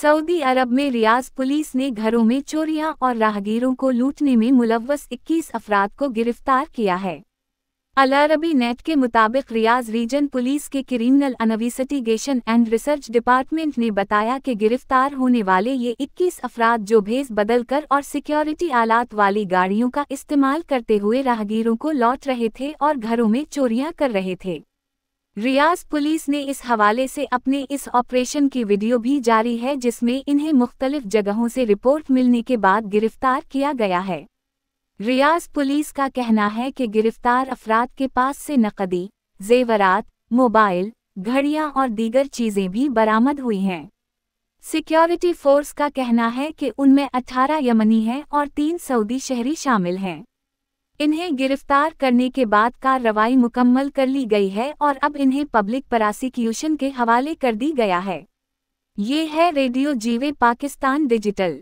Saudi अरब में रियाज police ने घरों में चोरियां और राहगीरों को लूटने में मुलव्वस 21 अफराद को गिरफ्तार किया है। अल अरबी नेट के मुताबिक रियाज रीजन पुलिस के criminal investigation and research department ने बताया कि गिरफ्तार होने वाले ये 21 अफराद जो भेस बदलकर और सिक्योरिटी आलात वाली गाड़ियों का इस्तेमाल करते हुए राहगीरों को लौट रहे थे और घरों में चोरियां कर रहे थे। रियाज पुलिस ने इस हवाले से अपने इस ऑपरेशन की वीडियो भी जारी है जिसमें इन्हें मुख्तलिफ जगहों से रिपोर्ट मिलने के बाद गिरफ्तार किया गया है। रियाज पुलिस का कहना है कि गिरफ्तार अफराद के पास से नकदी, जेवरात, मोबाइल, घड़ियां और दीगर चीजें भी बरामद हुई हैं। सिक्योरिटी फोर्स का कहना है कि उनमें 18 यमनी हैं और 3 सऊदी शहरी शामिल हैं। इन्हें गिरफ्तार करने के बाद कार्रवाई मुकम्मल कर ली गई है और अब इन्हें पब्लिक प्रोसिक्यूशन के हवाले कर दी गया है। ये है रेडियो जीवे पाकिस्तान डिजिटल।